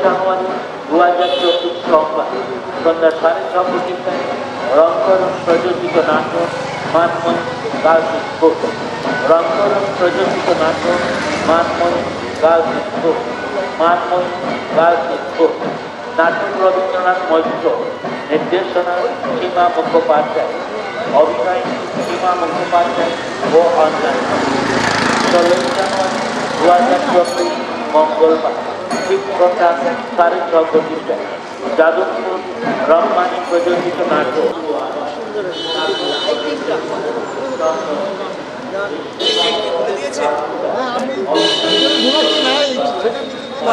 জানুয়ারি 2024 সোমবার সন্ধ্যা 6:30টায় রংকরণ প্রযোজিত নাটক মানময় গার্লস স্কুল। রংকরণ প্রযোজিত নাটক Manmoy girls school. Manmoy girls school. নাটক রবীন্দ্রনাথ মৈত্র। নির্দেশনা সীমা মুখোপাধ্যায়। অভিনয় সীমা মুখোপাধ্যায় ও অন্যান্য। 16 জানুয়ারি 2024 মঙ্গলবার ঠিক সন্ধ্যা 6:30টায় যাদবপুর রহমানি প্রযোজিত নাটক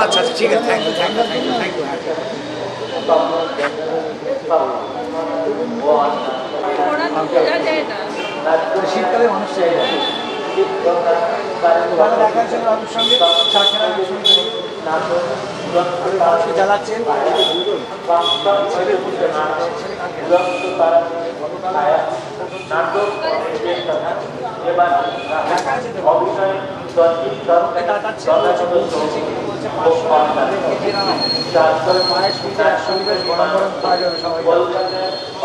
আচ্ছা ঠিক আছে, thank you thank you thank you thank you. শীতকালে মানুষ চাই দেখার জন্য আমার সঙ্গে মানুষকে জ্বালাচ্ছেন। মায়ের সুবিধা সন্দেশ গরম গরম খাওয়া যাবে সবাই।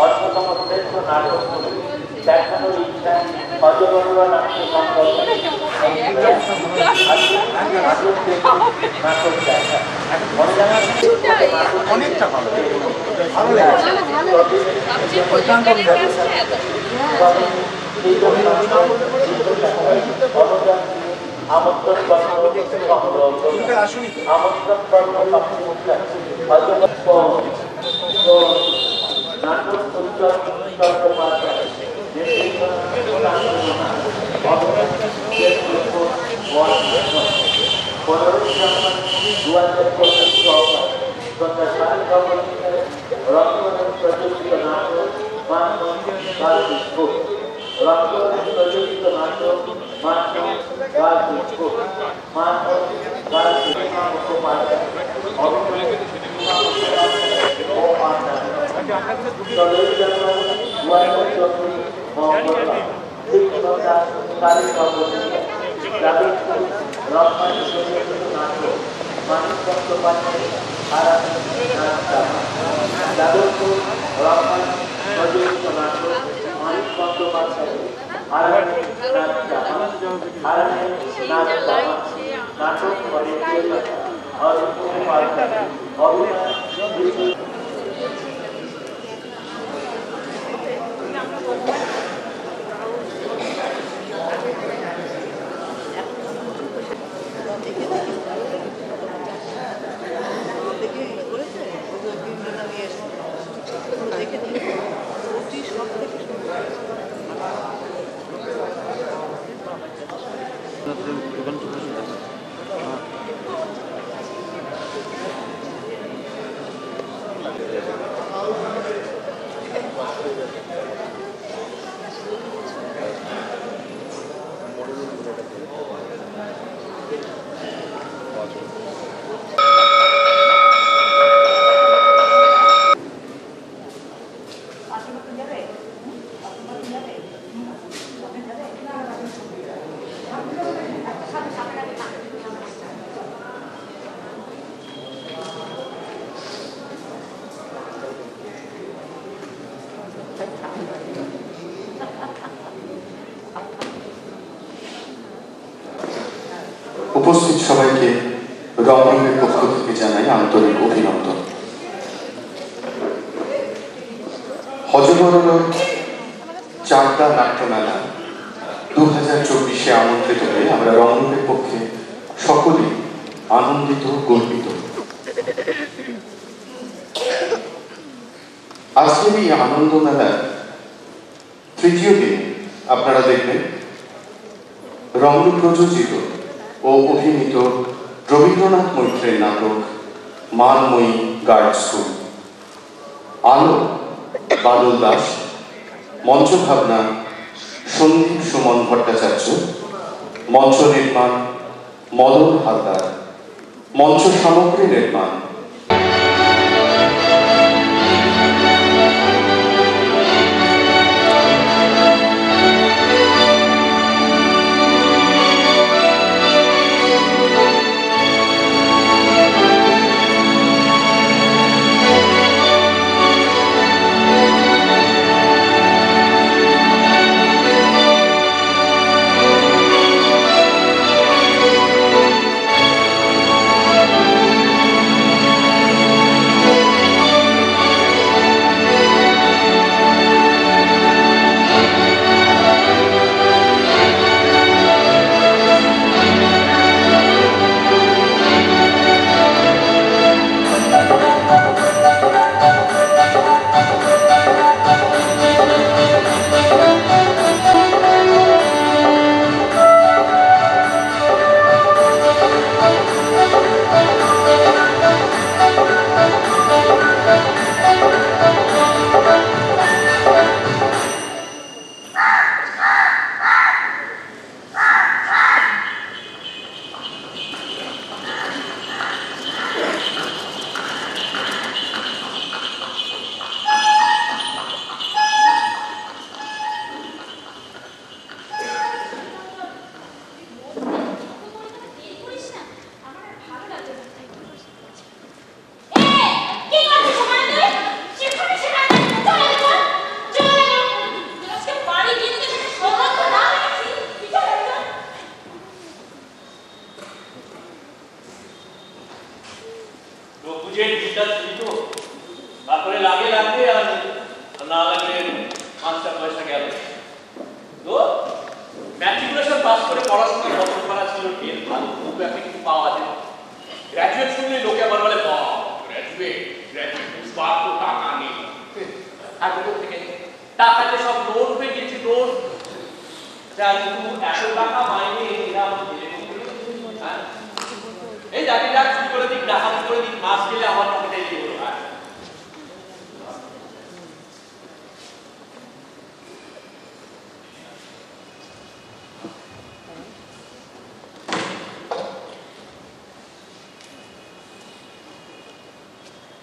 অন্যতম শ্রেষ্ঠ নাটক দেখানোর ইচ্ছা অজগররা নাট্য সংকল্প নাটক দেখা অনেকটা ভালো ভালো লেগেছে। আমন্ত্রণ নাটক পরিচয় চট্টোপাধ্যায়। 15 জানুয়ারি 2024 সন্ধ্যা 6:30টায় রংকরণ প্রযোজিত নাটক মানময় গার্লস স্কুল। রংকরণ প্রযোজিত নাটক Manmoy girls school. Manmoy girls Mukhopadhyay. অভিনয় ও অন্যান্য। 16 জানুয়ারি 2024 মঙ্গলবার ঠিক সন্ধ্যা 6:30টায় যাদবপুর রহমানি প্রযোজিত নাটক মানিক বন্দ্যোপাধ্যায় আরামী নাট্যধারা। যাদবপুর রহমানি প্রযোজিত নাটক মানিক বন্দ্যোপাধ্যায় আরামী নাট্যধারা। আরামী নাট্যধারা নাটক পরিচালক অরূপ মুখোপাধ্যায়। অভিনয় উপস্থিত সবাইকে রংরঙের পক্ষ থেকে জানাই আন্তরিক অভিনন্দন। হজবরল চাকদা নাট্যমেলা 2024 আমন্ত্রিত হয়ে আমরা রংরঙের পক্ষে সকলেই আনন্দিত গর্বিত। আজকের এই আনন্দ মেলার তৃতীয় দিনে আপনারা দেখবেন রংরূপ প্রযোজিত ও অভিনীত রবীন্দ্রনাথ মৈত্রের নাটক মানময়ী গার্লস স্কুল। আলো বাদল দাস, মঞ্চ ভাবনা সন্দীপ সুমন ভট্টাচার্য, মঞ্চ নির্মাণ মদন হালদার, মঞ্চ সামগ্রী নির্মাণ লাগে লাগবে আর না লাগলে 5টা পয়সা গেল। তো ম্যাট্রিকুলেশন পাস করে পড়াশোনা বন্ধ করা ছিল ঠিক, ভালো খুব একটা কিছু পাওয়া যায় না। গ্র্যাজুয়েট শুনলে লোকে আবার বলে গ্র্যাজুয়েট স্পার্ক তো টাকা নেই। আর কোথা থেকে টাকাতে সব লোন হয়ে গেছে, লোন যা কিন্তু 100 টাকা মাইনে এরা এই যাকে যা চুরি করে দিক, ডাকাতি করে দিক, মাস গেলে আমার পকেটে দিয়ে দেবো।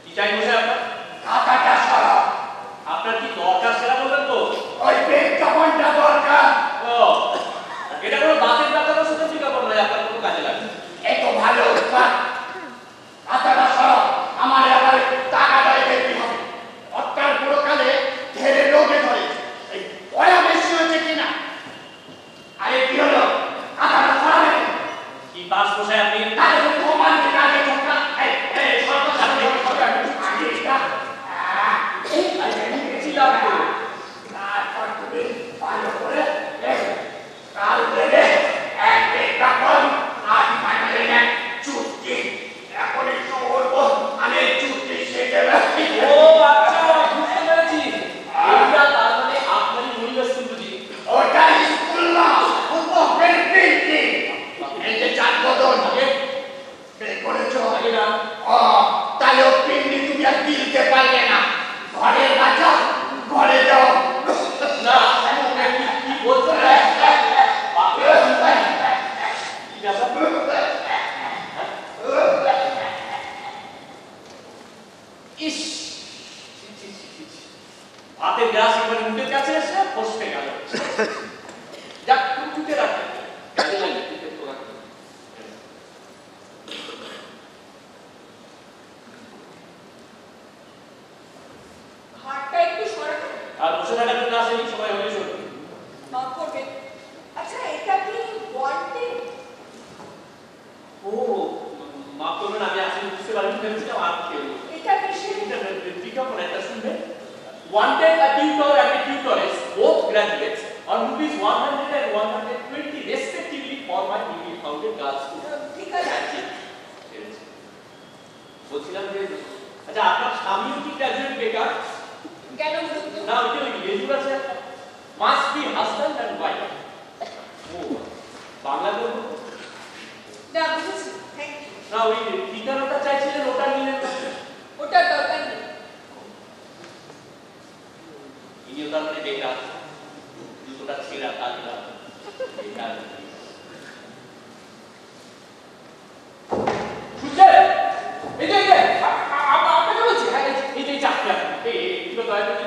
কি চাই বসে আপনার? টাকাটা সারা। আপনার কি দরকার সেটা বলবেন তো? ওই বিজ্ঞাপনটা দরকার। ও এটা কোনো বাতের ডাক্তারের সাথে বিজ্ঞাপন নয়, আপনার কোনো কাজে লাগবে। এত ভালো উৎপাদ। টাকাটা সারা। আমার আবার টাকাটা দেখতে হবে। অর্থাৎ পুরোকালে ধেরে রোগে ধরে এই পড়া বেশি হয়েছে কিনা। আরে কি হলো? টাকাটা সারাবে কি পাস বসে আপনি? তাহলে প্রমাণ দিন আগে তোমরা এই সরকার সামনে আগে এটা ছিলাম তো তারপর তুমি ভালো করে কাল দেবে এক বিজ্ঞাপন আজ ফাইনালে নেন চুক্তি এখনই তো বলবো আমি চুক্তি শিখে রাখি। ও আচ্ছা বুঝতে পেরেছি, এইটা তার মানে আপনারই ইউনিভার্সিটি বুঝি। ওটা স্কুল না ওটা পেন্টিং এই যে চার বদল বের করেছো আগে না ও তাহলে ও পিন্ডি তুমি আর দিতে পারলে না ঘরের বাচ্চা ঘরে যাও না কি বলছেন? ইস হাতের গ্লাস এবার মুখের কাছে এসে ফসকে গেল। যাক টুকটুকে রাখে কাজে লাগে টুকে তো রাখে। হাতটা একটু সরানো আর বসে থাকার জন্য আসেনি, সবাই হলে সত্যি মাফ করবে। আচ্ছা এটা কি ওয়ান্টেড? ও মাফ করবেন, আমি আসলে বুঝতে পারিনি, ভেবেছিলাম আর কেউ এটা কিসের? বিজ্ঞাপন একটা শুনবে। Wanted a tutor and a tutoress, both graduates, on rupees 100 and 120 respectively for my newly founded girls' school. ঠিক আছে। বলছিলাম যে আচ্ছা আপনার স্বামীও কি গ্রাজুয়েট বেকার? কেন বলুন তো? না ওই যে ওই লেজুর আছে must be husband and wife. ও বাংলা বলবো না বুঝেছি, থ্যাংক ইউ। না ওই ঠিকানাটা চাইছিলেন ওটা নিলেন না? ওটার দরকার নেই। ইনিও তার মানে বেকার, জুতোটা ছেঁড়া কাজটা বেকার। শুনছেন? এই যে আপনাকে বলছি, হ্যাঁ এই যে চাকরি এইগুলো দয়া করে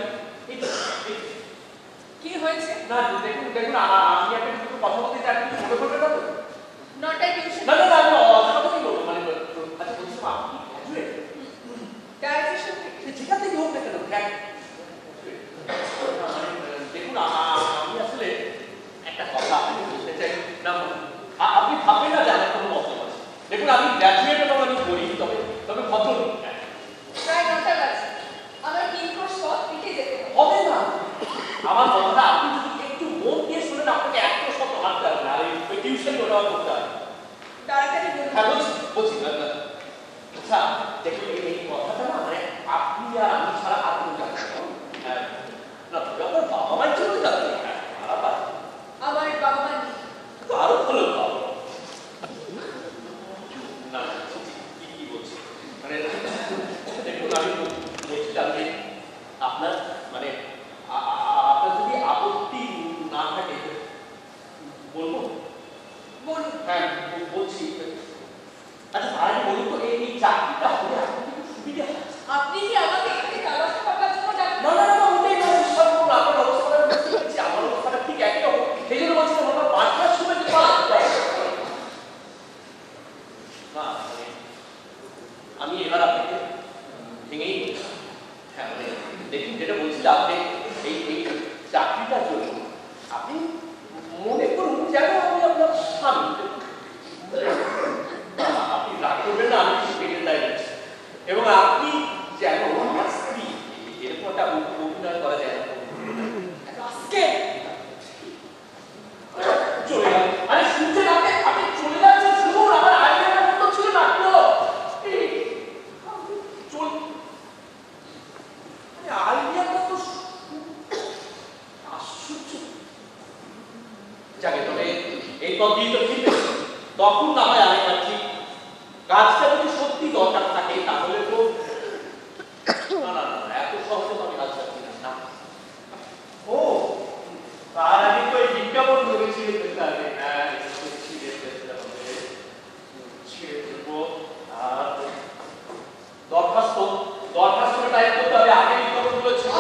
কি হয়েছে? না দেখুন দেখুন আমি একটা কিছু কথা বলতে চাই, আপনি মনে করবেন না তো? নটায় টিউশন। না না না আমি অযথা কথাই বলবো, মানে আচ্ছা বলছিলাম আপনি গ্র্যাজুয়েট? ডাইরেকশন থেকে। যেখান থেকে হোক না কেন দেখুন আমি আসলে একটা কথা আপনাকে বলতে চাই না, আপনি ভাববেন না যে আমার কোনো মতলব আছে। দেখুন আমি গ্র্যাজুয়েট এবং আমি করি, তবে তবে ভদ্র নই। প্রায় 9টা বাজে। আমার 3 কোর্স পর পিঠে যেতে হবে। হবে না আমার কথাটা আপনি যদি একটু মন দিয়ে শুনেন, আপনাকে একটা শব্দ হাঁটতে হবে না, আর ওই টিউশন ওটাও করতে হবে। তাড়াতাড়ি বলুন। হ্যাঁ বলছি বলছি আচ্ছা দেখুন এই কথাটা না মানে আপনি আর আমি ছাড়া আর কেউ জানে না। হ্যাঁ না তবে আমার বাবা মায়ের জন্য জানতে খারাপ আছে, আমার বাবা মা নেই। তো আরো ভালো পাবো না। কি বলছি মানে দেখুন আমি বলছিলাম যে আপনার মানে আপনার যদি আপত্তি না থাকে বলবো। বলুন। হ্যাঁ বলছি। আচ্ছা তার আগে বলুন তো এই চাকরিটা হলে আপনার কি সুবিধা হয়? আপনি কি আমাকে এখানে কাগজটা পাকার জন্য ডাকলেন? না না না ওটাই না, বিশ্বাস করুন আপনার অবস্থাটা বুঝতে পেরেছি, আমার অবস্থাটা ঠিক একই রকম, সেই জন্য বলছিলাম আমার বাচ্চার সময় যে না মানে আমি এবার আপনাকে ভেঙেই হ্যাঁ মানে দেখুন যেটা বলছিলাম আপনি এই চাকরিটার জন্য আপনি মনে করুন যেন আমি আপনার স্বামী, আপনি রাগ করবেন না, আমি পেটের দায়ী আছি, এবং আপনি যেন আমার স্ত্রী পথ দিয়ে তো ঠিক তখন না হয় আরেকবার ঠিক কাজটা যদি সত্যি দরকার থাকে তাহলে তো না না না এত সহজে আমি কাজ করছি না ও তার আগে তো এই বিজ্ঞাপন ধরেছিল আগে হ্যাঁ দরখাস্ত টাইপ করতে হবে আগে বিজ্ঞাপনগুলো ছিল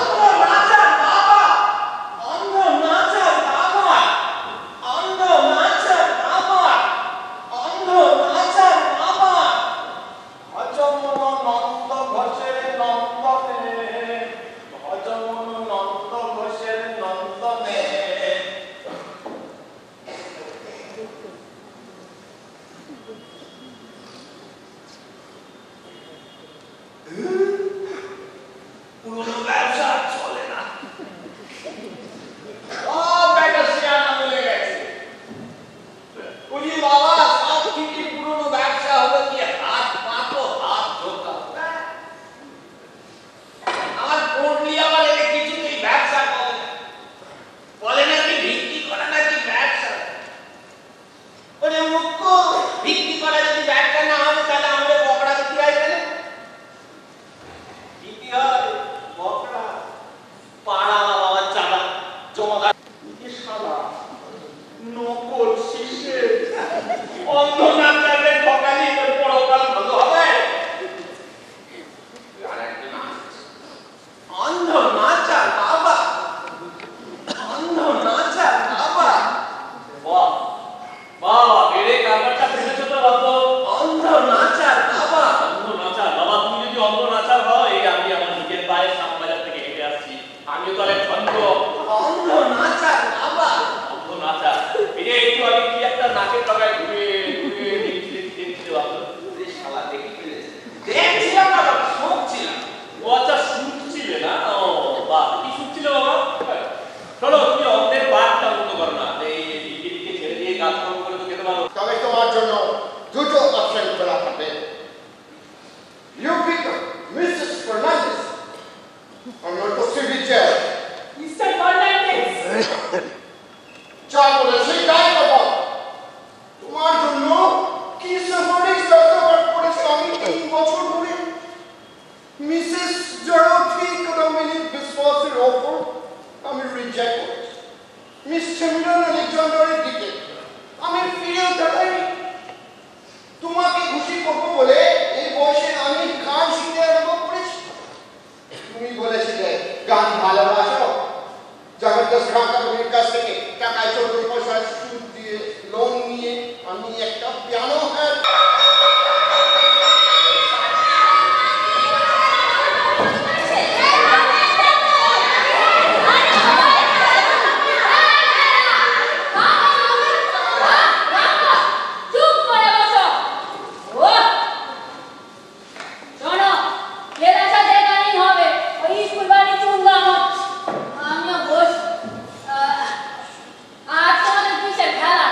আজ তোমাদের কিসের খেলা?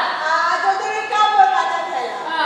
আজ ওদের কাপড় কাচা খেলা।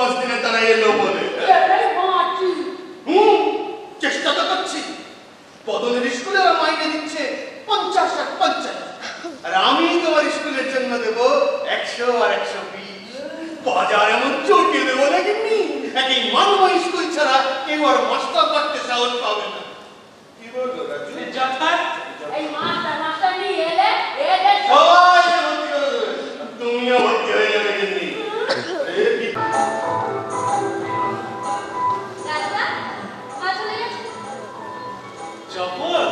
5 দিনে তারা এলো বলে। চেষ্টা তো করছি। বদলের স্কুলে ওরা মাইনে দিচ্ছে 50 আর 50, আর আমি তোমার স্কুলের জন্য দেব 100 আর 120। বাজার এমন চড়িয়ে দেবো না কিন্তু একই মানবা স্কুল ছাড়া কেউ আর মাস্টার করতে সাহস পাবে না। কি বলবো রাজু? সবাই ভর্তি করে দেবে, তুমিও ভর্তি হয়ে যাবে কিন্তু। চপল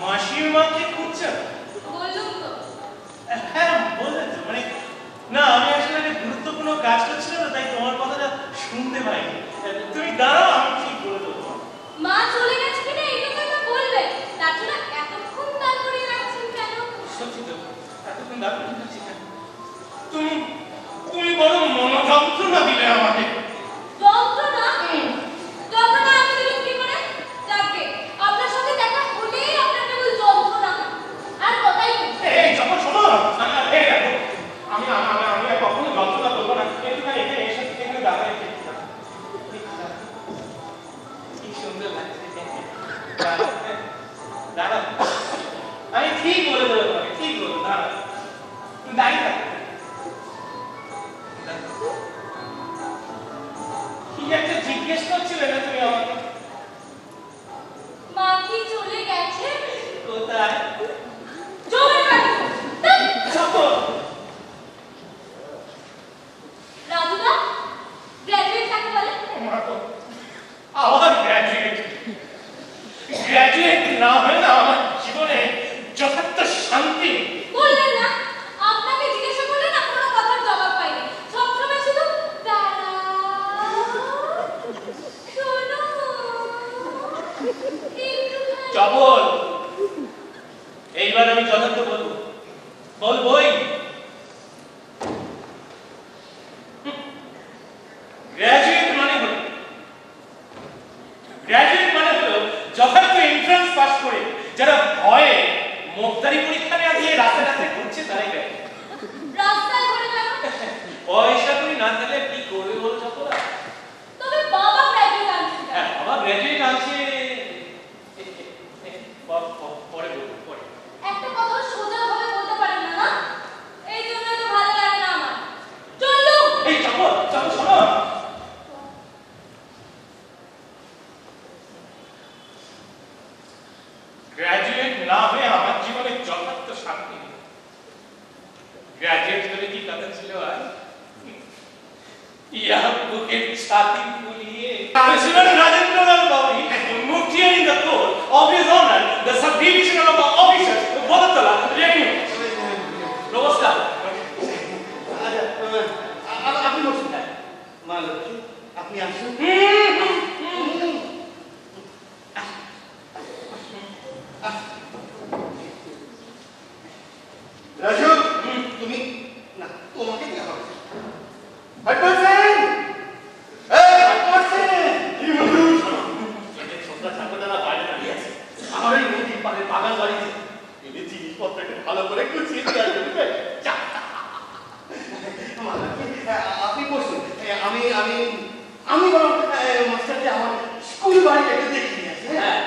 মাসির মাকে খুঁজছেন? হ্যাঁ বললেন তো, মানে না আমি আসলে একটা গুরুত্বপূর্ণ কাজ করছিলাম না, তাই তোমার কথাটা শুনতে পাইনি। তুমি দাঁড়াও, আমি ঠিক বলে দেবো। মা চলে গেছে কিনা এইটুকুই তো বলবে, তাছাড়া এতক্ষণ তারপরে রাখছেন কেন? সত্যি তো এতক্ষণ দাঁড়িয়ে থাকছি কেন? তুমি বড় মনোযন্ত্রণা দিলে আমাকে। যন্ত্রণা? যন্ত্রণা আমি দিলাম কি করে? যাকে আপনার সাথে দেখা হলেই আপনার কেবল যন্ত্রণা হয়, আর কথাই বলছে। এই চপল শোনো, এই দেখো আমি কখনো যন্ত্রণা করবো না, একটুখানি এখানে এসে এখানে দাঁড়াই। কি সুন্দর লাগছে দাঁড়া, আমি ঠিক বলে দেবো তোমাকে, ঠিক বলবো। দাঁড়া দাঁড়িয়ে থাকো। কি একটা জিজ্ঞেস করছিলে না তুমি আমাকে? মা কি চলে গেছে? কোথায়? জমের বাড়ি। চপল রাজুদা, গ্র্যাজুয়েট কাকে বলে? আমার গ্র্যাজুয়েট না হলে না আমার জীবনে যথার্থ শান্তি। বললেন না, আপনাকে জিজ্ঞাসা করলে না কোনো কথার জবাব পাইনি, সবসময় শুধু শোনো চপল এইবার আমি যথার্থ বলবো, বলবোই। গ্র্যাজুয়েট মানে হলো যথার্থ এন্ট্রান্স পাস করে যারা ভয়ে মুখদারি পরীক্ষা নেওয়া দিয়ে রাস্তায় রাস্তায় ঘুরছে তারাই গ্র্যাজুয়েট। রাস্তায় ঘুরে কেন? পয়সা করি না থাকলে কি করবে বল চপল? তবে বাবা গ্র্যাজুয়েট আনছে। হ্যাঁ বাবা গ্র্যাজুয়েট আছে, পরে বলবো পরে। একটা কথা সোজা ভাবে বলতে পারেন না, না? এই জন্য তো ভালো লাগে না আমার। চললু। এই চপল শোনো, গ্র্যাজুয়েট না হয়ে আমার জীবনে যথার্থ শান্তি। গ্র্যাজুয়েট হলে কি কথা ছিল আর ইয়া বুকের ছাতি ফুলিয়ে President Rajendralal Bauri moved here in the court of his honor, the subdivision of officers, Bodatala, Revenue. নমস্কার। আপনি বসুন না মা লক্ষ্মী, আপনি আসুন। রাজু তুমি না, তোমাকে কি হবে? আমার এই নদীর পাড়ে বাগান বাড়িতে জিনিসপত্র একটু ভালো করে গুছিয়ে দিয়ে আসবে। আপনি বসুন, আমি বরং মাস্টারকে আমার স্কুল বাড়িটা একটু দেখে নিয়ে আসি। হ্যাঁ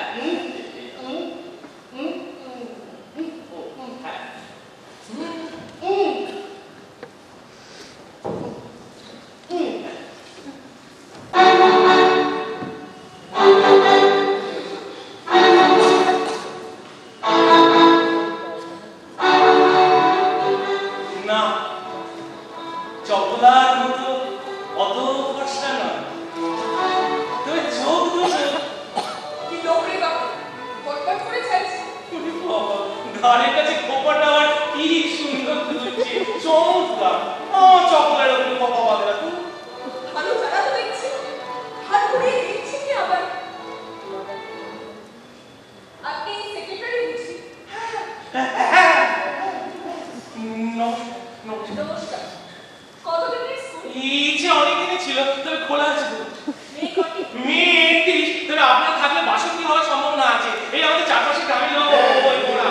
চপলার মতো অত ভরসা নয়, তবে চোখ দুটো কি লোকরে বাবা বটবট করে চাইছে। ঘরের কাছে খোপাটা আমার কি সুন্দর দুলছে, চমৎকার। চপলার ওপরে কথা বলে না তুই। ভালো জানা তো দেখছি, হাত ঘুরিয়ে দিচ্ছি কি আবার? আপনি সেক্রেটারি বুঝি? নমস্কার। কতদিনের স্কুল? ইচ্ছে অনেকদিনই ছিল, তবে খোলা আছে। মেয়ে 31, তবে আপনার থাকলে 62 হওয়ার সম্ভাবনা আছে। এই আমাদের চারপাশে গ্রামের লোক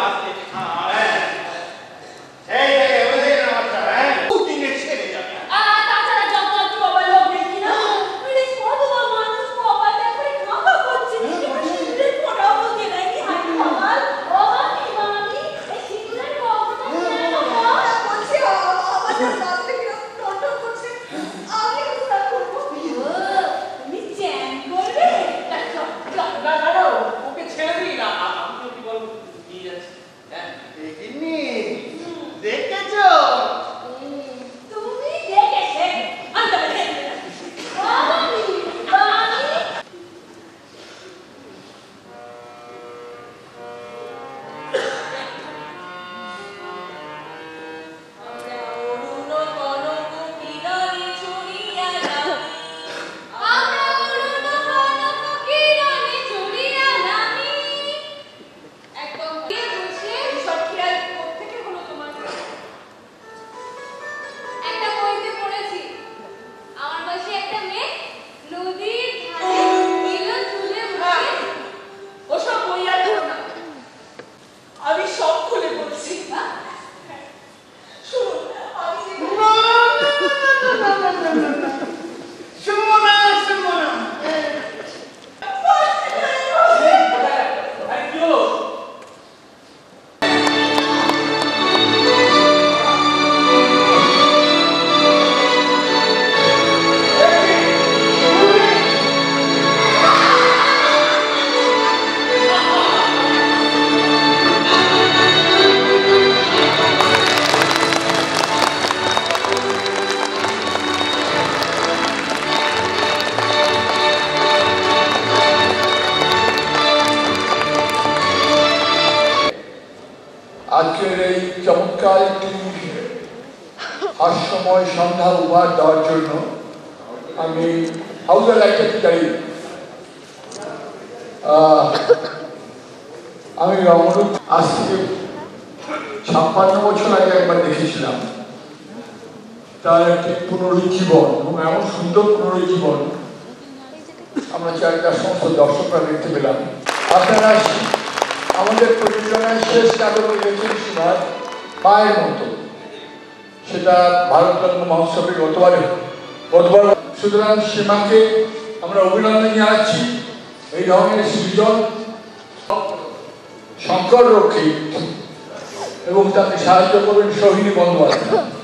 আসছে। তাছাড়া যত একটি হাস্যময় সন্ধ্যা উপহার দেওয়ার জন্য আমি হাউজের লাইটটা চাই। আমি রমরূপ আজ থেকে 56 বছর আগে একবার দেখেছিলাম, তার একটি পুনরুজ্জীবন এবং এমন সুন্দর পুনরুজ্জীবন আমরা চারটার সমস্ত দর্শকরা দেখতে পেলাম। আপনারা আমাদের প্রযোজনায় শেষ কাগজে রেখেছেন সীমার পায়ের মতো, সেটা ভারতরত্ন মহোৎসবে গতবার। সুতরাং সীমাকে আমরা অভিনন্দন জানাচ্ছি। এই ধরনের সৃজন শঙ্কর রক্ষিত এবং তাকে সাহায্য করবেন সোহিনী বন্দ্যোপাধ্যায়।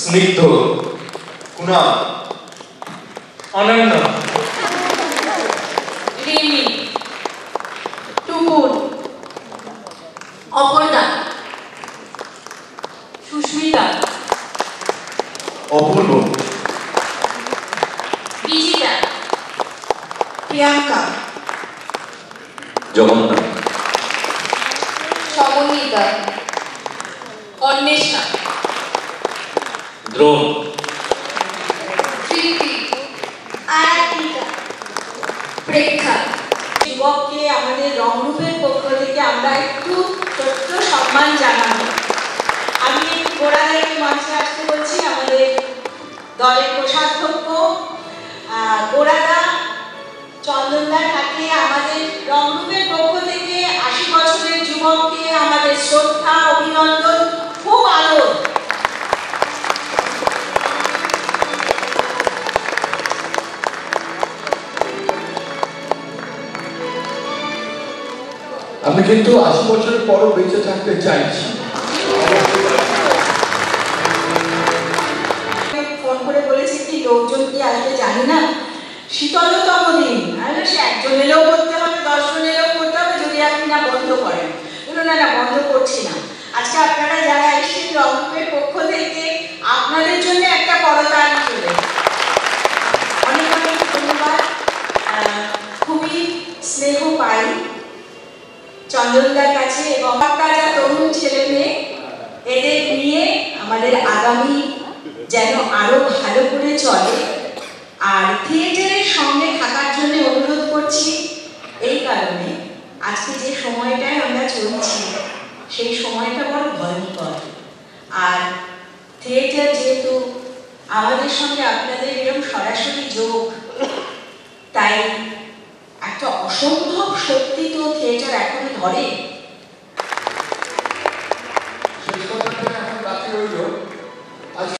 স্নিগ্ধ, কুণাল, অনন্য, রিমি, টুকুর, অপর্ণা, সুস্মিতা, অপূর্ব, বিজিতা, প্রিয়াঙ্কা, জগন্নাথ, সমন্বিতা, অন্বেষা, দ্রোণ, তৃপ্তি, আয়াতিকা, প্রেক্ষা। যুবককে আমাদের রংরূপের পক্ষ থেকে আমরা একটু ছোট্ট সম্মান জানাবো। আমি গোড়াদাকে মঞ্চে আসতে বলছি আমাদের দলের কোষাধ্যক্ষ গোড়াদা চন্দনদার কাছে আমাদের রংরূপের পক্ষ থেকে 80 বছরের যুবককে আমাদের শ্রদ্ধা, অভিনন্দন, খুব আদর। আমি কিন্তু 80 বছরের পরও বেঁচে থাকতে চাইছি। ফোন করে বলেছি কি লোকজন কি আসবে জানি না, শীতলতম দিন, আর সে একজন এলেও করতে হবে, 10 জন এলেও করতে হবে, যদি আপনি না বন্ধ করেন। না না, বন্ধ করছি না। আজকে আপনারা যারা এসেছেন রংরূপের পক্ষ থেকে আপনাদের জন্য একটা পরতান চলে, অনেক অনেক ধন্যবাদ। খুবই স্নেহ পাই চন্দনদার কাছে এবং তারা তরুণ ছেলে মেয়ে, এদের নিয়ে আমাদের আগামী যেন আরো ভালো করে চলে। আর থিয়েটারের সঙ্গে থাকার জন্য অনুরোধ করছি এই কারণে, আজকে যে সময়টায় আমরা চলছি সেই সময়টা বড় ভয়ঙ্কর। আর থিয়েটার যেহেতু আমাদের সঙ্গে আপনাদের এরকম সরাসরি যোগ, তাই একটা অসম্ভব শক্তি তো থিয়েটার এখনো ধরে।